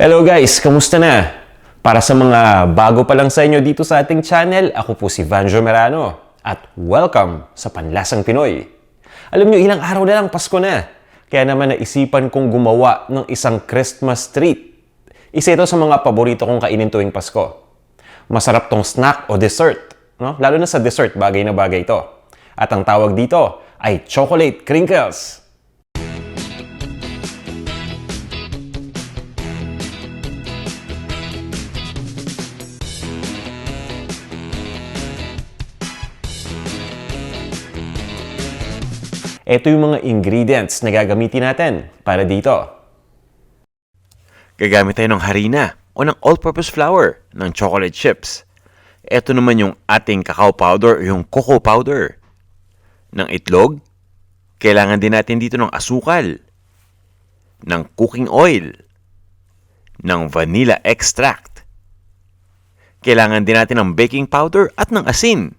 Hello guys, kamusta na? Para sa mga bago pa lang sa inyo dito sa ating channel, ako po si Vanjo Merano at welcome sa Panlasang Pinoy. Alam nyo, ilang araw na lang Pasko na. Kaya naman naisipan kong gumawa ng isang Christmas treat. Isa ito sa mga paborito kong kainin tuwing Pasko. Masarap tong snack o dessert, no? Lalo na sa dessert, bagay na bagay ito. At ang tawag dito ay chocolate crinkles. Ito yung mga ingredients na gagamitin natin para dito. Gagamit tayo ng harina o ng all-purpose flour ng chocolate chips. Ito naman yung ating cacao powder o yung cocoa powder. Ng itlog, kailangan din natin dito ng asukal, ng cooking oil, ng vanilla extract. Kailangan din natin ng baking powder at ng asin.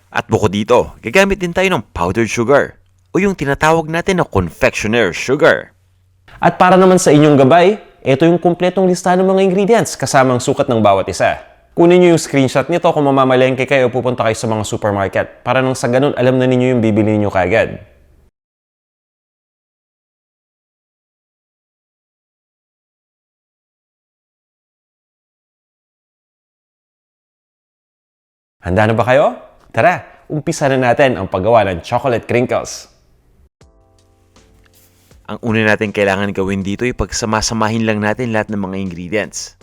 At bukod dito, gagamit din tayo ng powdered sugar o yung tinatawag natin na confectioner sugar. At para naman sa inyong gabay, ito yung kumpletong listahan ng mga ingredients kasamang sukat ng bawat isa. Kunin nyo yung screenshot nito kung mamamalengke kayo o pupunta kayo sa mga supermarket para nang sa ganun alam na ninyo yung bibili nyo kagad. Handa na ba kayo? Tara, umpisa na natin ang paggawa ng chocolate crinkles. Ang una natin kailangan gawin dito ay pagsamasamahin lang natin lahat ng mga ingredients.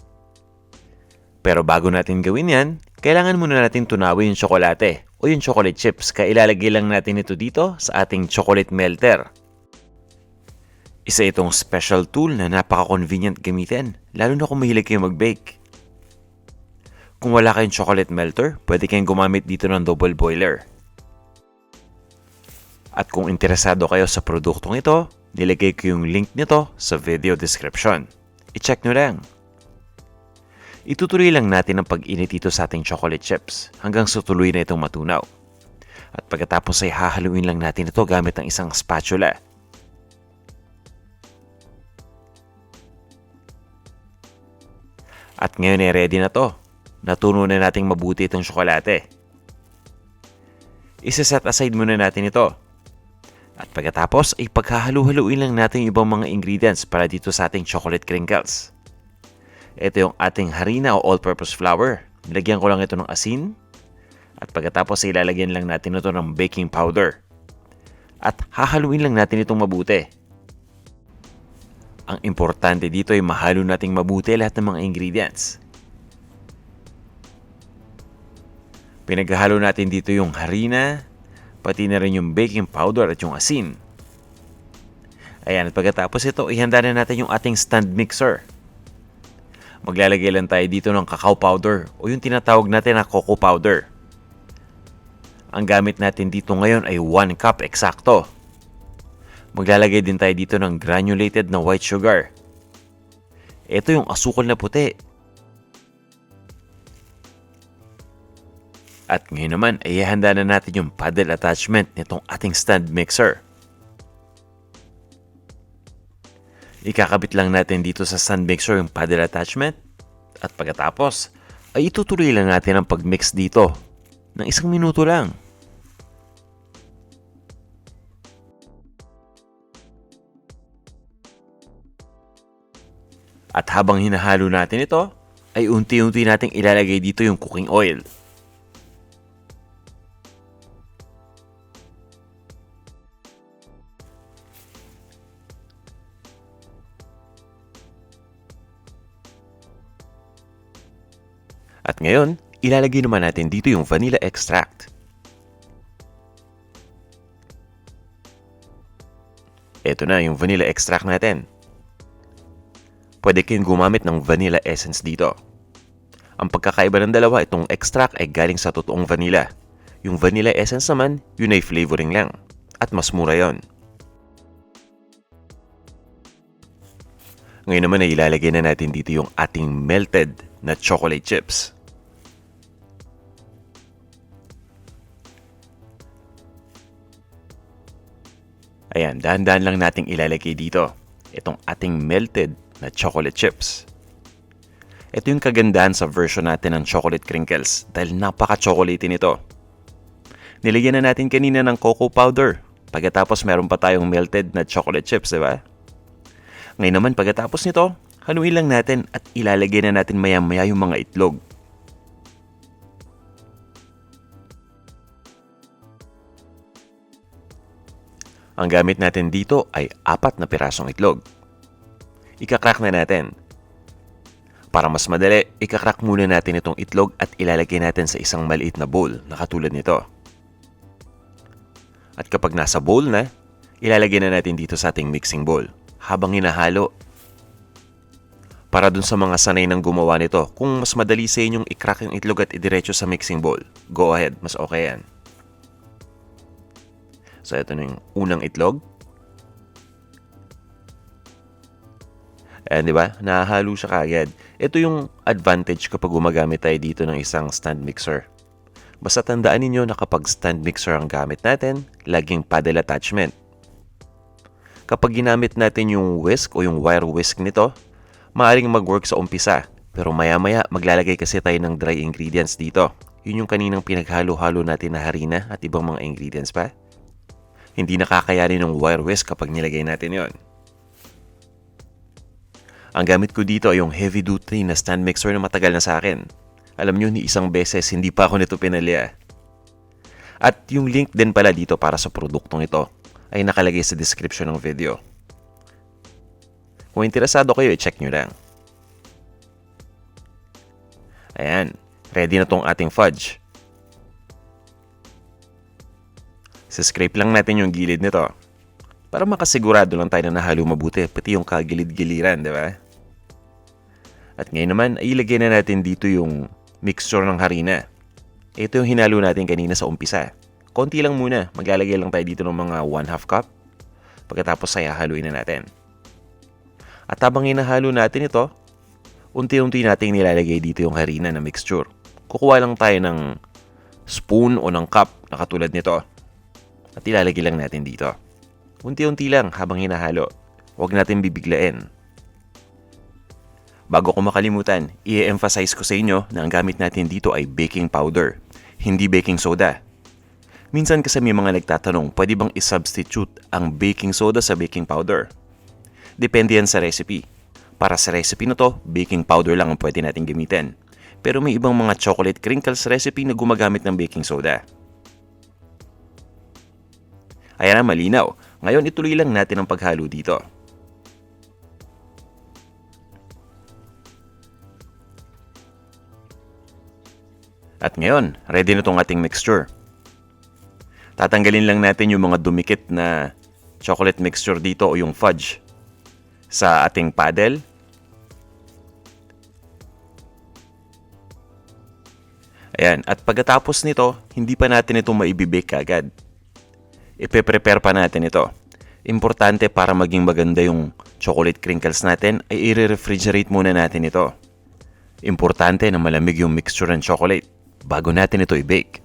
Pero bago natin gawin yan, kailangan muna natin tunawin yung tsokolate o yung chocolate chips kaya ilalagay lang natin ito dito sa ating chocolate melter. Isa itong special tool na napaka-convenient gamitin, lalo na kung mahilig kayo mag-bake. Kung wala kayong chocolate melter, pwede kayong gumamit dito ng double boiler. At kung interesado kayo sa produktong ito, nilagay ko yung link nito sa video description. I-check nyo lang. Itutuloy lang natin ang pag-init dito sa ating chocolate chips hanggang sa tuloy na itong matunaw. At pagkatapos ay hahaluin lang natin ito gamit ng isang spatula. At ngayon ay ready na to. Natuno na nating mabuti itong tsokolate. Isa-set aside muna natin ito. At pagkatapos ay paghahalu-haluin lang natin yung ibang mga ingredients para dito sa ating chocolate crinkles. Ito yung ating harina o all-purpose flour. Nilagyan ko lang ito ng asin. At pagkatapos ay ilalagyan lang natin ito ng baking powder. At hahaluin lang natin itong mabuti. Ang importante dito ay mahalo nating mabuti lahat ng mga ingredients. Pinaghahalo natin dito yung harina, pati na rin yung baking powder at yung asin. Ayan, at pagkatapos ito, ihanda na natin yung ating stand mixer. Maglalagay lang tayo dito ng cacao powder o yung tinatawag natin na cocoa powder. Ang gamit natin dito ngayon ay 1 cup eksakto. Maglalagay din tayo dito ng granulated na white sugar. Ito yung asukal na puti. At ngayon naman ay ihanda na natin yung paddle attachment nitong ating stand mixer. Ikakabit lang natin dito sa stand mixer yung paddle attachment. At pagkatapos ay itutuloy lang natin ang pagmix dito ng 1 minuto lang. At habang hinahalo natin ito, ay unti-unti nating ilalagay dito yung cooking oil. At ngayon, ilalagay naman natin dito yung vanilla extract. Ito na yung vanilla extract natin. Pwede kayong gumamit ng vanilla essence dito. Ang pagkakaiba ng dalawa, itong extract ay galing sa totoong vanilla. Yung vanilla essence naman, yun ay flavoring lang. At mas mura yon. Ngayon naman ay ilalagay na natin dito yung ating melted na chocolate chips. Ayan, dahan-dahan lang nating ilalagay dito itong ating melted na chocolate chips. Ito yung kagandahan sa version natin ng chocolate crinkles dahil napaka-chocolatey nito. Nilagyan na natin kanina ng cocoa powder. Pagkatapos meron pa tayong melted na chocolate chips, diba? Ngayon naman pagkatapos nito, haluin lang natin at ilalagay na natin maya-maya yung mga itlog. Ang gamit natin dito ay 4 na pirasong itlog. Ika-crack na natin. Para mas madali, ika-crack muna natin itong itlog at ilalagay natin sa isang maliit na bowl na katulad nito. At kapag nasa bowl na, ilalagay na natin dito sa ating mixing bowl habang hinahalo. Para dun sa mga sanay ng gumawa nito, kung mas madali sa inyong i-crack yung itlog at idiretso sa mixing bowl, go ahead, mas okay yan. So, ito na yung unang itlog. Ayan, di ba? Nahahalo siya kaagad. Ito yung advantage kapag gumagamit tayo dito ng isang stand mixer. Basta tandaan ninyo na kapag stand mixer ang gamit natin, laging paddle attachment. Kapag ginamit natin yung whisk o yung wire whisk nito, maaaring mag-work sa umpisa. Pero maya-maya, maglalagay kasi tayo ng dry ingredients dito. Yun yung kaninang pinaghalo-halo natin na harina at ibang mga ingredients pa. Hindi nakakayanin ng wire whisk kapag nilagay natin yon. Ang gamit ko dito ay yung heavy duty na stand mixer na matagal na sa akin. Alam nyo, ni isang beses hindi pa ako nito pinalya. At yung link din pala dito para sa produktong ito ay nakalagay sa description ng video. Kung interesado kayo, i-check nyo lang. Ayan, ready na tong ating fudge. Scrape lang natin yung gilid nito para makasigurado lang tayo na nahalo mabuti, pati yung kagilid-giliran, di ba? At ngayon naman, ilagay na natin dito yung mixture ng harina. Ito yung hinalo natin kanina sa umpisa. Konti lang muna, maglalagay lang tayo dito ng mga 1/2 cup. Pagkatapos ay haluin na natin. At habang hinahalo natin ito, unti-unti nating nilalagay dito yung harina na mixture. Kukuha lang tayo ng spoon o ng cup na katulad nito. At ilalagay lang natin dito. Unti-unti lang habang hinahalo. Huwag natin bibiglain. Bago ko makalimutan, i-emphasize ko sa inyo na ang gamit natin dito ay baking powder, hindi baking soda. Minsan kasi may mga nagtatanong, pwede bang i-substitute ang baking soda sa baking powder? Depende yan sa recipe. Para sa recipe na to, baking powder lang ang pwede natin gamitin. Pero may ibang mga chocolate crinkles recipe na gumagamit ng baking soda. Ayan na, malinaw. Ngayon, ituloy lang natin ang paghalo dito. At ngayon, ready na itong ating mixture. Tatanggalin lang natin yung mga dumikit na chocolate mixture dito o yung fudge sa ating paddle. Ayan, at pagkatapos nito, hindi pa natin ito maibibake agad. Ipe-prepare pa natin ito. Importante para maging maganda yung chocolate crinkles natin ay i-refrigerate muna natin ito. Importante na malamig yung mixture ng chocolate bago natin ito i-bake.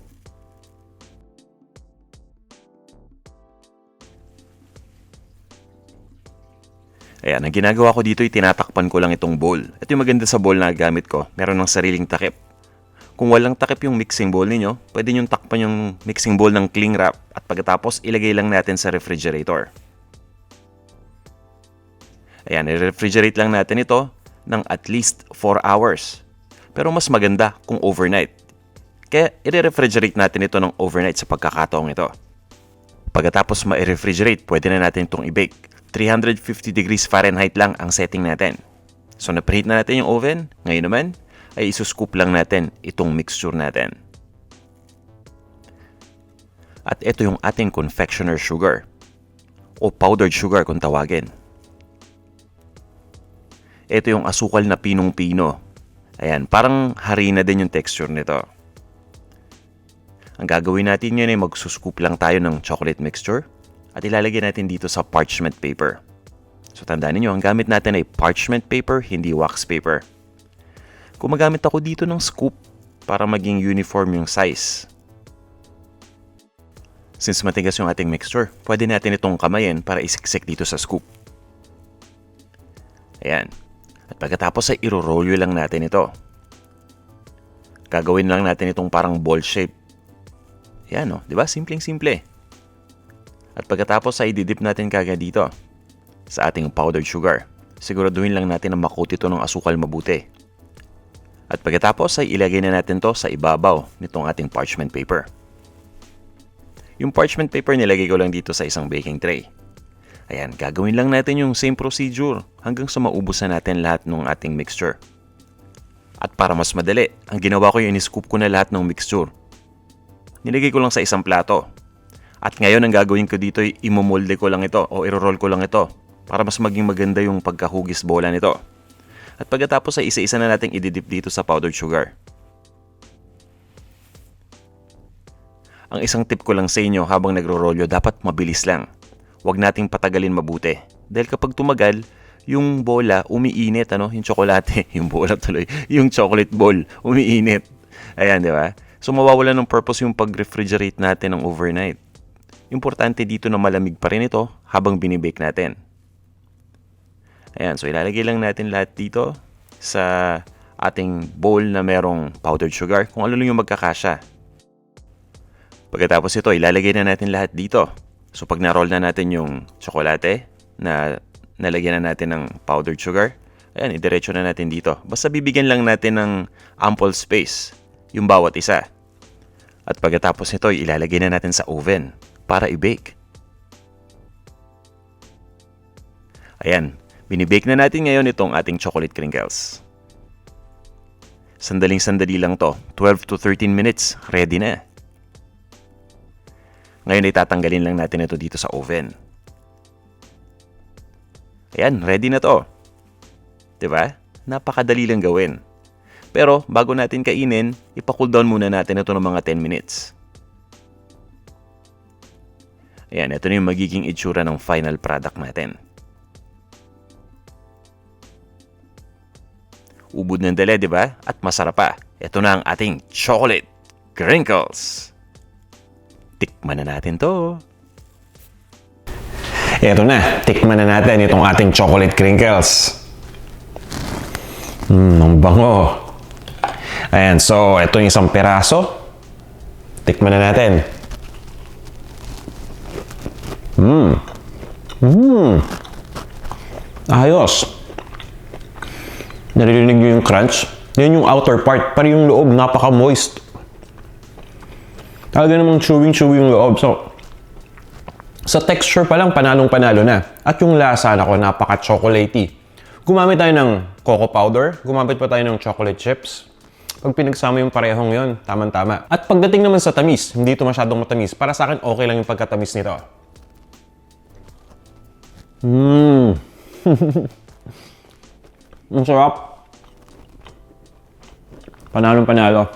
Ayan, ang ginagawa ko dito ay tinatakpan ko lang itong bowl. Ito yung maganda sa bowl na gamit ko. Meron ng sariling takip. Kung walang takip yung mixing bowl ninyo, pwede nyo takpan yung mixing bowl ng cling wrap at pagkatapos ilagay lang natin sa refrigerator. Ayan, i-refrigerate lang natin ito ng at least 4 hours. Pero mas maganda kung overnight. Kaya i-refrigerate natin ito ng overnight sa pagkakataong ito. Pagkatapos ma-refrigerate, pwede na natin itong i-bake. 350 degrees Fahrenheit lang ang setting natin. So na-preheat na natin yung oven. Ngayon naman, ay isuscoop lang natin itong mixture natin. At ito yung ating confectioner sugar o powdered sugar kung tawagin. Ito yung asukal na pinong-pino. Ayan, parang harina din yung texture nito. Ang gagawin natin yun ay magsuscoop lang tayo ng chocolate mixture at ilalagay natin dito sa parchment paper. So tandaan niyo, ang gamit natin ay parchment paper, hindi wax paper. Gumagamit ako dito ng scoop para maging uniform yung size. Since matigas yung ating mixture, pwede natin itong kamayin para isiksik dito sa scoop. Ayan. At pagkatapos ay iro-rolyo lang natin ito. Gagawin lang natin itong parang ball shape. Yan o, di ba? Simpleng-simple. At pagkatapos ay didip natin kagad dito sa ating powdered sugar. Siguraduhin lang natin na makot ito ng asukal mabuti. At pagkatapos ay ilagay na natin to sa ibabaw nitong ating parchment paper. Yung parchment paper nilagay ko lang dito sa isang baking tray. Ayan, gagawin lang natin yung same procedure hanggang sa maubos na natin lahat ng ating mixture. At para mas madali, ang ginawa ko yung in-scoop ko na lahat ng mixture. Nilagay ko lang sa isang plato. At ngayon ang gagawin ko dito ay imomolde ko lang ito o iro-roll ko lang ito para mas maging maganda yung pagkahugis bola nito. At pagkatapos ay isa-isa na natin ididip dito sa powdered sugar. Ang isang tip ko lang sa inyo habang nagro-rolyo, dapat mabilis lang. Huwag nating patagalin mabuti. Dahil kapag tumagal, yung bola umiinit, yung tsokolate, yung bola tuloy, yung chocolate ball umiinit. Ayan, di ba? So mawawala ng purpose yung pag-refrigerate natin ng overnight. Importante dito na malamig pa rin ito habang binibake natin. Ayan, so ilalagay lang natin lahat dito sa ating bowl na merong powdered sugar, kung ano lang yung magkakasya. Pagkatapos ito, ilalagay na natin lahat dito. So pag na-roll na natin yung tsokolate na nalagyan na natin ng powdered sugar, ayan, idiretso na natin dito. Basta bibigyan lang natin ng ample space yung bawat isa. At pagkatapos nito, ilalagay na natin sa oven para i-bake. Ayan, binibake na natin ngayon itong ating chocolate crinkles. Sandaling-sandali lang to, 12 to 13 minutes, ready na. Ngayon ay tatanggalin lang natin ito dito sa oven. Ayan, ready na to. Diba? Napakadali lang gawin. Pero bago natin kainin, ipa-cool down muna natin ito ng mga 10 minutes. Ayan, ito na yung magiging itsura ng final product natin. Ubod ng dali, diba? At masarap pa. Ito na ang ating chocolate crinkles. Tikman na natin to. Eto na, tikman na natin itong ating chocolate crinkles. Ang bango. Ayan, so ito yung isang piraso. Tikman na natin. Ayos. Naririnig nyo yung crunch? Yan yung outer part, pero yung loob napaka-moist. Talaga namang chewing-chewing yung loob. So, sa texture pa lang, panalong-panalo na. At yung lasa, nako, napaka-chocolatey. Gumamit tayo ng cocoa powder, gumamit pa tayo ng chocolate chips. Pag pinagsama yung parehong yon, tamang-tama. At pagdating naman sa tamis, hindi ito masyadong matamis. Para sa akin, okay lang yung pagkatamis nito. Ang sarap. Panalong-panalo.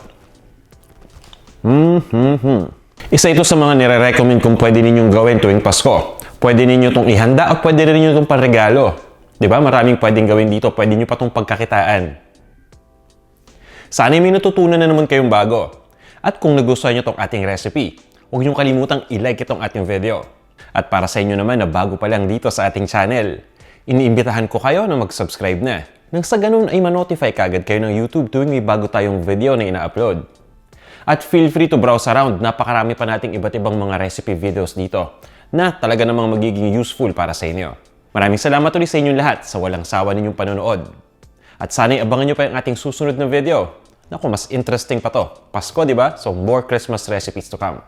Isa ito sa mga nire-recommend kung pwede ninyong gawin tuwing Pasko. Pwede ninyo itong ihanda at pwede rin ninyo itong panregalo. Diba? Maraming pwedeng gawin dito. Pwede nyo pa itong pagkakitaan. Sana may natutunan na naman kayong bago. At kung nagustuhan nyo itong ating recipe, huwag nyo kalimutang i-like itong ating video. At para sa inyo naman na bago pa lang dito sa ating channel, iniimbitahan ko kayo na mag-subscribe na. Nang sa ganun ay ma-notify kagad kayo ng YouTube tuwing may bago tayong video na ina-upload. At feel free to browse around, napakarami pa nating iba't ibang mga recipe videos dito na talaga namang magiging useful para sa inyo. Maraming salamat ulit sa inyong lahat sa walang sawa ninyong panonood. At sana'y abangan nyo pa yung ating susunod na video. Naku, mas interesting pa to. Pasko, di ba? So more Christmas recipes to come.